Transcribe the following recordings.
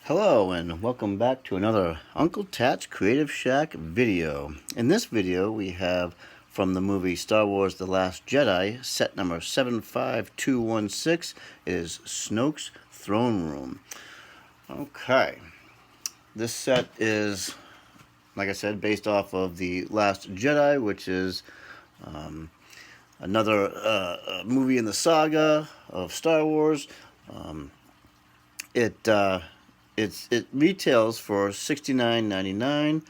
Hello and welcome back to another Uncle Tat's Creative Shack video. In this video we have from the movie Star Wars The Last Jedi, set number 75216. It is Snoke's Throne Room. Okay, this set is, like I said, based off of The Last Jedi, which is another movie in the saga of Star Wars. It retails for $69.99.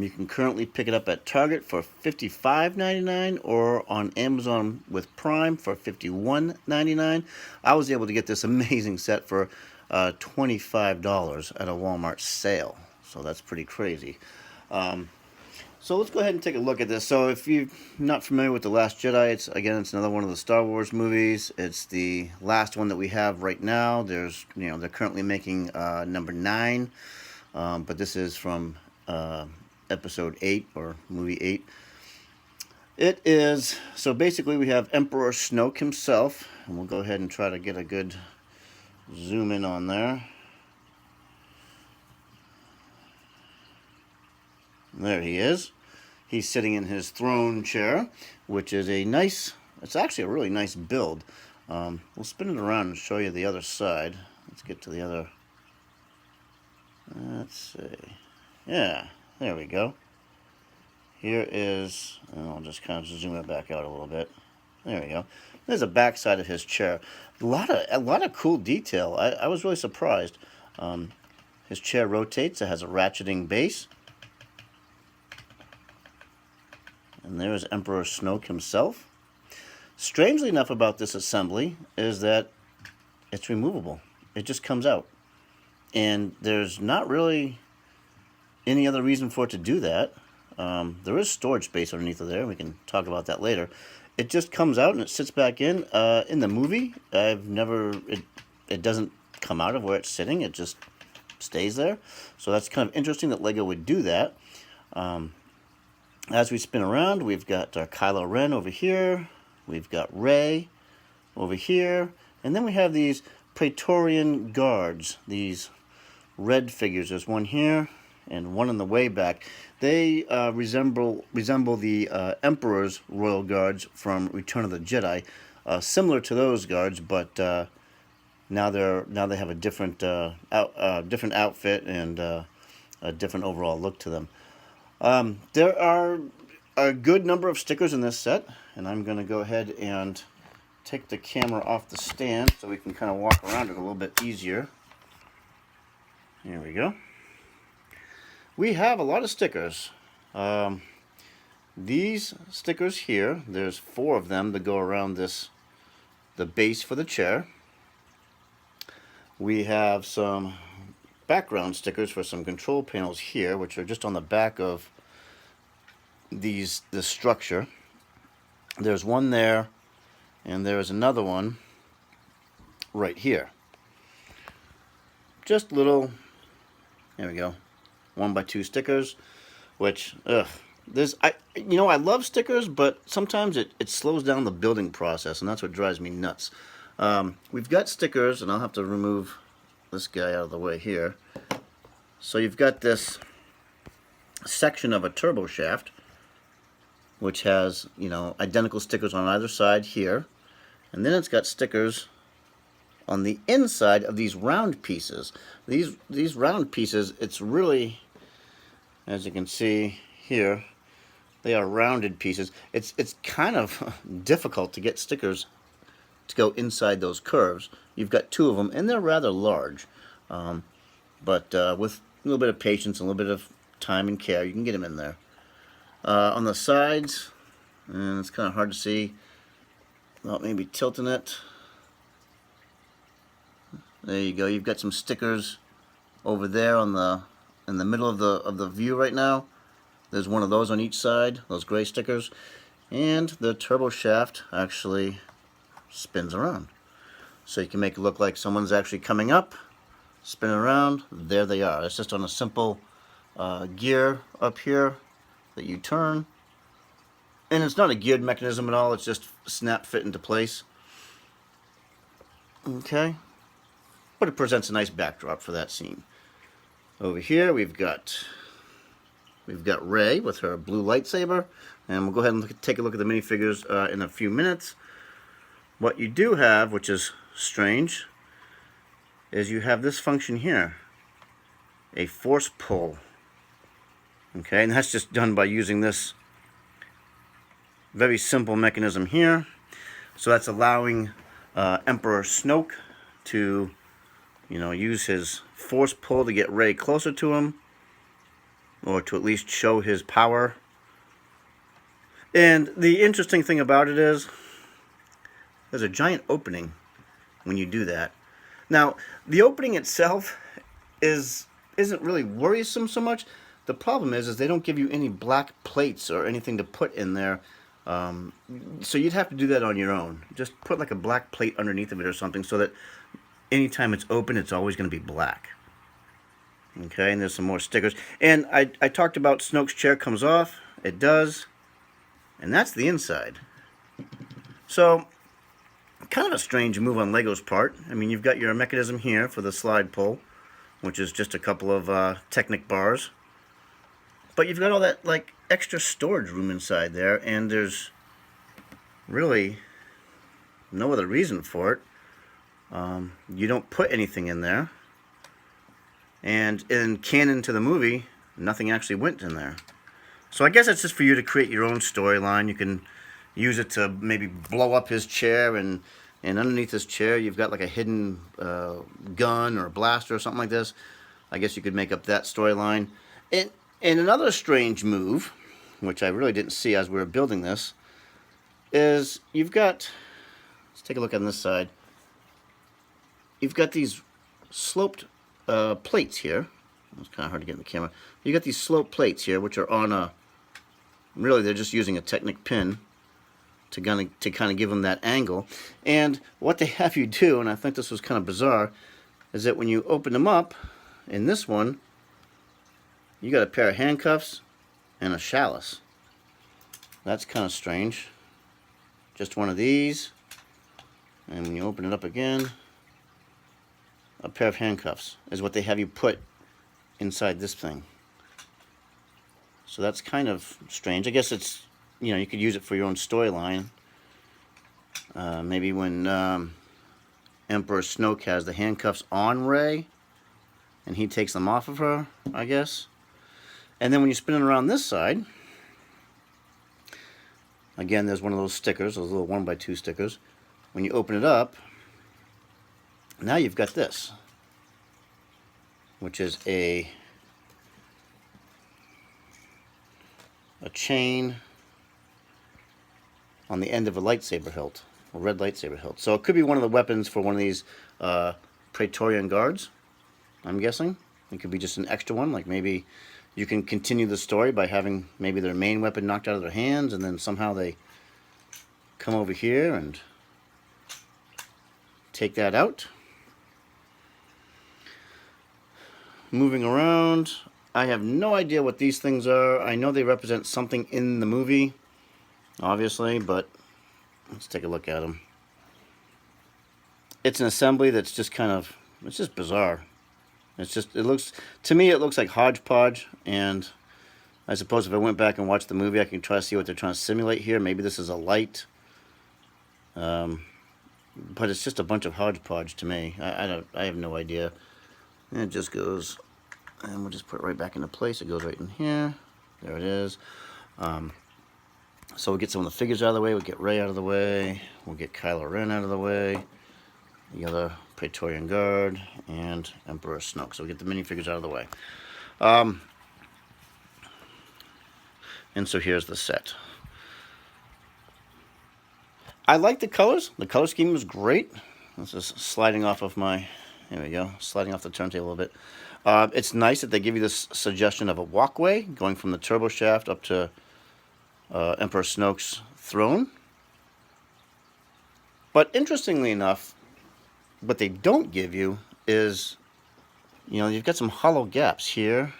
You can currently pick it up at Target for $55.99 or on Amazon with Prime for $51.99. I was able to get this amazing set for $25 at a Walmart sale, so that's pretty crazy. So let's go ahead and take a look at this. So if you're not familiar with The Last Jedi, it's another one of the Star Wars movies. It's the last one that we have right now. They're currently making number 9, but this is from episode 8 or movie 8. It is, so basically we have Emperor Snoke himself, and we'll go ahead and try to get a good zoom in on there. There he is. He's sitting in his throne chair, which is it's actually a really nice build. We'll spin it around and show you the other side. Let's get to the other. Let's see. Yeah, there we go. Here is, and I'll just kind of zoom it back out a little bit. There we go. There's the back side of his chair. A lot of cool detail. I was really surprised. His chair rotates. It has a ratcheting base. And there is Emperor Snoke himself. Strangely enough about this assembly is that it's removable. It just comes out. And there's not really any other reason for it to do that. There is storage space underneath of there. We can talk about that later. It just comes out and it sits back in. In the movie, it doesn't come out of where it's sitting. It just stays there. So that's kind of interesting that LEGO would do that. As we spin around, we've got Kylo Ren over here. We've got Rey over here. And then we have these Praetorian guards, these red figures. There's one here and one in the way back. They resemble the Emperor's royal guards from Return of the Jedi, similar to those guards, but now they have a different outfit and a different overall look to them. There are a good number of stickers in this set, and I'm going to go ahead and take the camera off the stand so we can kind of walk around it a little bit easier. Here we go. We have a lot of stickers. These stickers here, there's 4 of them that go around the base for the chair. We have some background stickers for some control panels here, which are just on the back of this structure. There's one there, and there is another one right here. Just little, there we go, 1x2 stickers, which I love stickers, but sometimes it slows down the building process, and that's what drives me nuts. We've got stickers, and I'll have to remove this guy out of the way here. So you've got this section of a turbo shaft, which has, identical stickers on either side here. And then it's got stickers on the inside of these round pieces. These round pieces, it's really, as you can see here, they are rounded pieces. It's kind of difficult to get stickers to go inside those curves. You've got 2 of them, and they're rather large. But with a little bit of patience and a little bit of time and care, you can get them in there. On the sides, and it's kind of hard to see without maybe tilting it. There you go. You've got some stickers over there in the middle of the view right now. There's one of those on each side, those gray stickers, and the turbo shaft actually spins around, so you can make it look like someone's actually coming up, spinning around. There they are. It's just on a simple gear up here that you turn, and it's not a geared mechanism at all. It's just snap fit into place. Okay, but it presents a nice backdrop for that scene. Over here we've got Rey with her blue lightsaber, and we'll go ahead and take a look at the minifigures in a few minutes. What you do have, which is strange, is you have this function here, a force pull. Okay, and that's just done by using this very simple mechanism here. So that's allowing Emperor Snoke to, use his force pull to get Rey closer to him, or to at least show his power. And the interesting thing about it is, there's a giant opening when you do that. Now, the opening itself isn't really worrisome so much. The problem is they don't give you any black plates or anything to put in there. So you'd have to do that on your own. Just put like a black plate underneath of it or something, so that anytime it's open, it's always going to be black. Okay, and there's some more stickers. And I talked about Snoke's chair comes off. It does. And that's the inside. So, kind of a strange move on Lego's part. I mean, you've got your mechanism here for the slide pull, which is just a couple of Technic bars. But you've got all that, like, extra storage room inside there, and there's really no other reason for it. You don't put anything in there. And in canon to the movie, nothing actually went in there. So I guess it's just for you to create your own storyline. You can use it to maybe blow up his chair, and underneath his chair you've got like a hidden gun or a blaster or something like this. I guess you could make up that storyline. And another strange move, which I really didn't see as we were building this, is you've got, let's take a look on this side. You've got these sloped plates here. It's kind of hard to get in the camera. You got these sloped plates here, which are on a, really they're just using a Technic pin to kind of give them that angle. And what they have you do, and I think this was kind of bizarre, is that when you open them up, in this one, you got a pair of handcuffs and a chalice. That's kind of strange. Just one of these, and when you open it up again, a pair of handcuffs is what they have you put inside this thing. So that's kind of strange. I guess it's, you could use it for your own storyline. Maybe when Emperor Snoke has the handcuffs on Rey, and he takes them off of her, I guess. And then when you spin it around this side, again, there's one of those stickers, those little 1x2 stickers. When you open it up, now you've got this, which is a chain on the end of a lightsaber hilt, a red lightsaber hilt. So it could be one of the weapons for one of these Praetorian guards, I'm guessing. It could be just an extra one, like maybe you can continue the story by having maybe their main weapon knocked out of their hands, and then somehow they come over here and take that out. Moving around, I have no idea what these things are. I know they represent something in the movie, obviously, but let's take a look at them. It's an assembly that's just kind of, it's just bizarre. It looks, to me it looks like hodgepodge, and I suppose if I went back and watched the movie, I can try to see what they're trying to simulate here. Maybe this is a light, but it's just a bunch of hodgepodge to me. I have no idea. And it just goes, and we'll just put it right back into place. It goes right in here. There it is. So we'll get some of the figures out of the way. We'll get Rey out of the way. We'll get Kylo Ren out of the way. The other Praetorian Guard and Emperor Snoke. So we'll get the minifigures out of the way. And so here's the set. I like the colors. The color scheme is great. This is sliding off of my, there we go, sliding off the turntable a bit. It's nice that they give you this suggestion of a walkway going from the turbo shaft up to Emperor Snoke's throne. But interestingly enough, what they don't give you is, you've got some hollow gaps here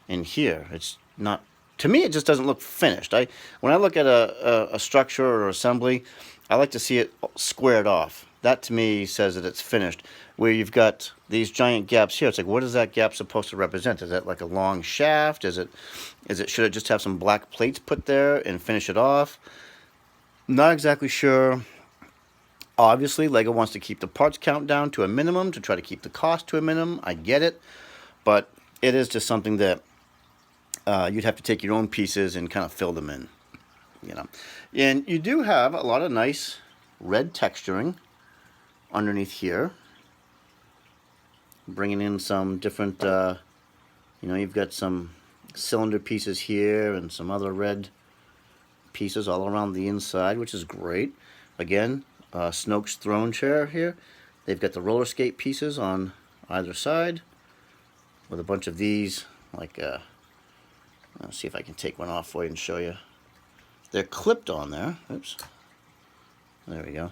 and here. It's not, to me, it just doesn't look finished. When I look at a structure or assembly, I like to see it squared off. that to me says that it's finished. Where you've got these giant gaps here, it's like, what is that gap supposed to represent? Is that like a long shaft? Should it just have some black plates put there and finish it off? Not exactly sure. Obviously, LEGO wants to keep the parts count down to a minimum to try to keep the cost to a minimum. I get it, but it is just something that you'd have to take your own pieces and kind of fill them in, you know. And you do have a lot of nice red texturing underneath here, bringing in some different, you know, you've got some cylinder pieces here and some other red pieces all around the inside, which is great. Again, Snoke's throne chair here. They've got the roller skate pieces on either side with a bunch of these, like, let's see if I can take one off for you and show you. They're clipped on there. Oops. There we go.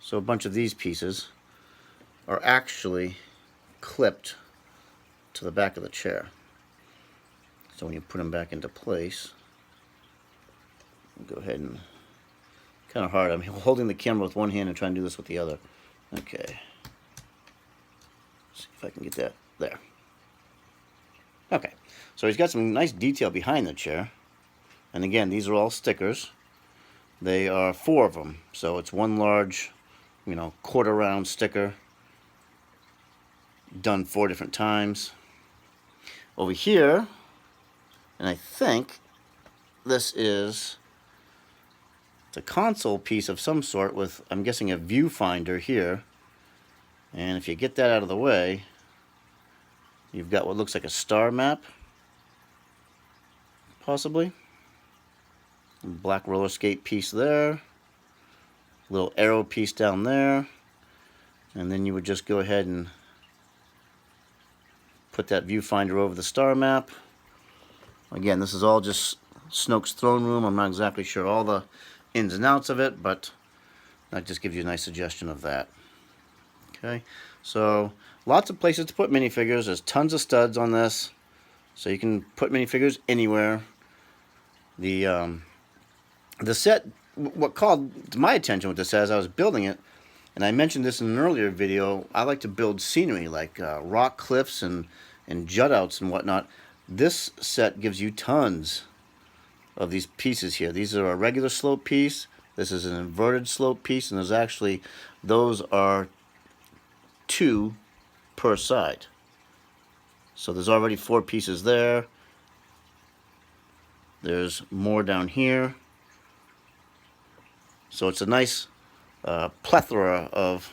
So a bunch of these pieces are actually clipped to the back of the chair. So when you put them back into place, go ahead and, kind of hard. I'm holding the camera with one hand and trying to do this with the other. Okay. See if I can get that there. Okay. So he's got some nice detail behind the chair. And again, these are all stickers. They are 4 of them. So it's one large, you know, quarter round sticker done 4 different times. Over here, and I think this is a console piece of some sort with, I'm guessing, a viewfinder here. And if you get that out of the way, you've got what looks like a star map, possibly. Black roller skate piece there, little arrow piece down there, and then you would just go ahead and put that viewfinder over the star map. Again, this is all just Snoke's throne room. I'm not exactly sure all the ins and outs of it, but that just gives you a nice suggestion of that. Okay, so lots of places to put minifigures. There's tons of studs on this, so you can put minifigures anywhere. The set, what called my attention with this as I was building it, and I mentioned this in an earlier video, I like to build scenery like rock cliffs and jut outs and whatnot. This set gives you tons of these pieces here. These are a regular slope piece. This is an inverted slope piece, and there's actually, those are 2 per side. So there's already 4 pieces there. There's more down here. So it's a nice plethora of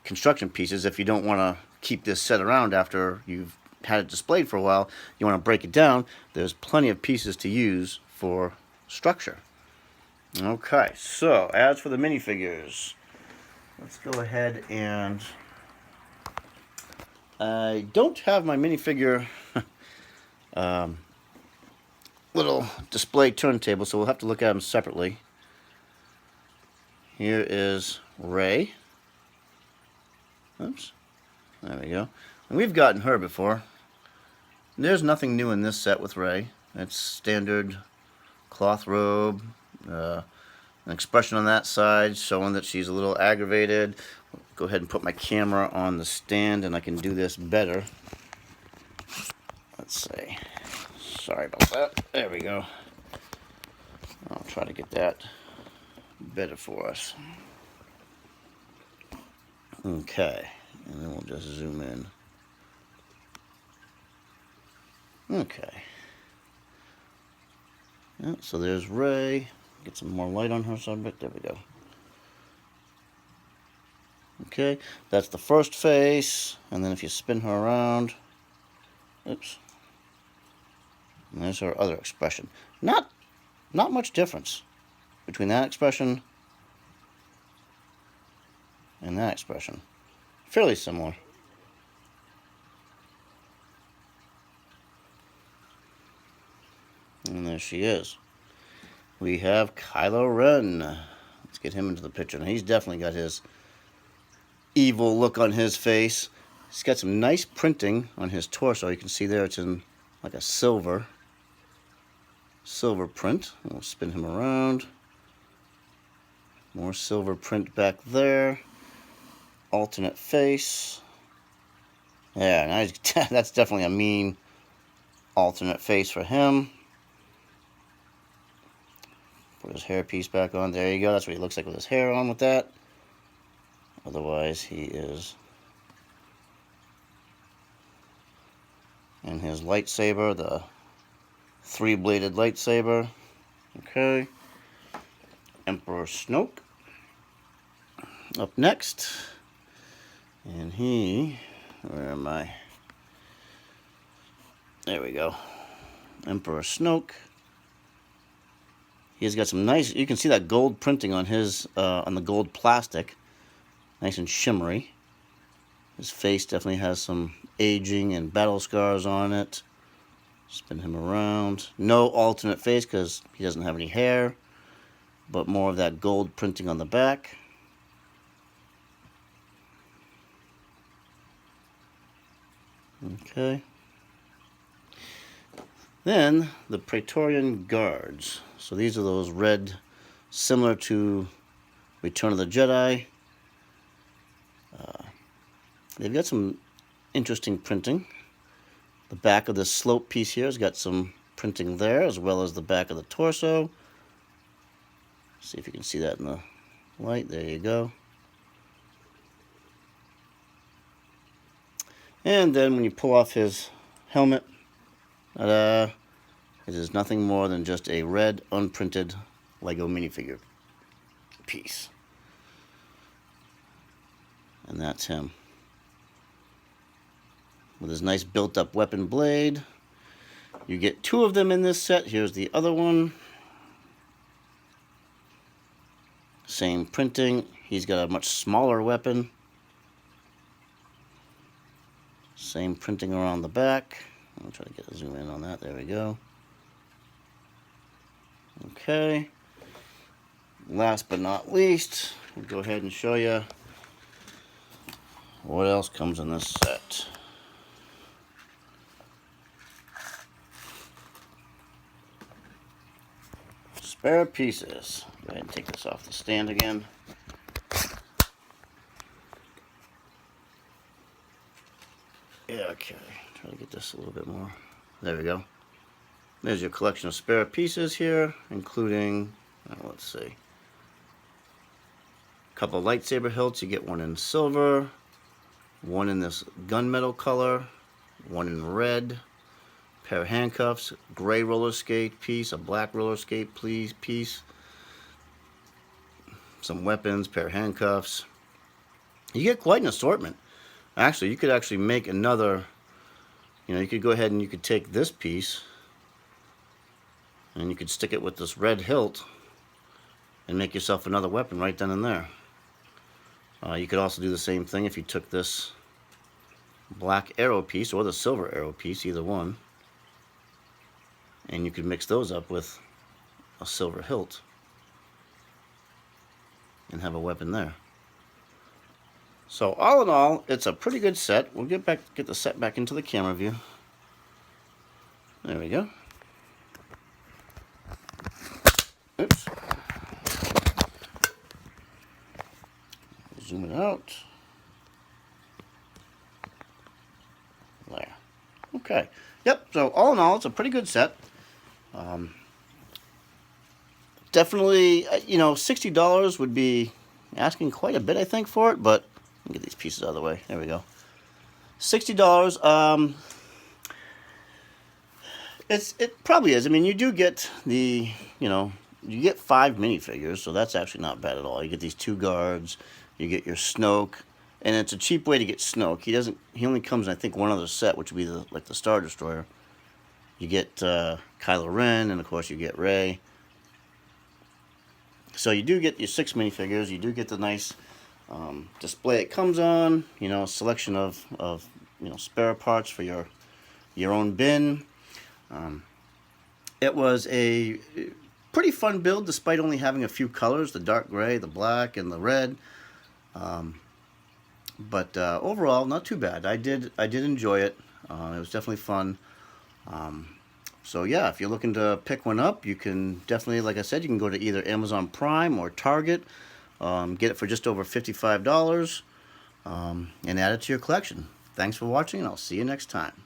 construction pieces. If you don't want to keep this set around after you've had it displayed for a while, you want to break it down, there's plenty of pieces to use for structure. Okay, so as for the minifigures, let's go ahead and, I don't have my minifigure little display turntable, so we'll have to look at them separately. Here is Rey. Oops. There we go. And we've gotten her before. There's nothing new in this set with Rey. It's standard cloth robe. An expression on that side showing that she's a little aggravated. Go ahead and put my camera on the stand and I can do this better. Let's see. Sorry about that. There we go. I'll try to get that better for us. Okay. And then we'll just zoom in. Okay. Yeah, so there's Rey. Get some more light on her subject. There we go. Okay, that's the first face, and then if you spin her around, oops, and there's her other expression. Not much difference between that expression and that expression. Fairly similar. And there she is. We have Kylo Ren. Let's get him into the picture. Now, he's definitely got his evil look on his face. He's got some nice printing on his torso. You can see there it's in like a silver print. We'll spin him around. More silver print back there. Alternate face. Yeah, nice. That's definitely a mean alternate face for him. Put his hairpiece back on. There you go. That's what he looks like with his hair on with that. Otherwise, he is in his lightsaber, the three-bladed lightsaber. Okay. Emperor Snoke. Up next. And he... Where am I? There we go. Emperor Snoke. He's got some nice... You can see that gold printing on his... on the gold plastic. Nice and shimmery. His face definitely has some aging and battle scars on it. Spin him around. No alternate face because he doesn't have any hair, but more of that gold printing on the back. Okay. Then the Praetorian Guards. So these are those red, similar to Return of the Jedi. They've got some interesting printing. The back of this slope piece here has got some printing there, as well as the back of the torso. See if you can see that in the light. There you go. And then when you pull off his helmet, ta-da, it is nothing more than just a red, unprinted Lego minifigure piece. And that's him. With his nice built-up weapon blade. You get two of them in this set. Here's the other one. Same printing. He's got a much smaller weapon. Same printing around the back. I'll try to get a zoom in on that. There we go. Okay. Last but not least, we'll go ahead and show you what else comes in this set. Spare pieces. Go ahead and take this off the stand again. Yeah, okay. Try to get this a little bit more. There we go. There's your collection of spare pieces here, including, let's see, a couple of lightsaber hilts. You get one in silver, one in this gunmetal color, one in red. Pair of handcuffs, gray roller skate piece, a black roller skate piece, some weapons, pair of handcuffs. You get quite an assortment. Actually, you could actually make another, you could go ahead and you could take this piece and you could stick it with this red hilt and make yourself another weapon right then and there. You could also do the same thing if you took this black arrow piece or the silver arrow piece, either one. And you could mix those up with a silver hilt and have a weapon there. So all in all, it's a pretty good set. We'll get the set back into the camera view. There we go. Oops. Zoom it out. There. Okay. Yep. So all in all, it's a pretty good set. Definitely, $60 would be asking quite a bit, I think, for it, but let me get these pieces out of the way. There we go. $60. It probably is. I mean, you do get you get 5 minifigures, so that's actually not bad at all. You get these 2 guards, you get your Snoke, and it's a cheap way to get Snoke. He only comes in, I think, one other set, which would be the Star Destroyer. You get Kylo Ren, and of course you get Rey. So you do get your 6 minifigures. You do get the nice display it comes on. A selection of spare parts for your own bin. It was a pretty fun build, despite only having a few colors: the dark gray, the black, and the red. But overall, not too bad. I did enjoy it. It was definitely fun. So yeah, if you're looking to pick one up, you can definitely, like I said, you can go to either Amazon Prime or Target. Get it for just over $55 and add it to your collection. Thanks for watching, and I'll see you next time.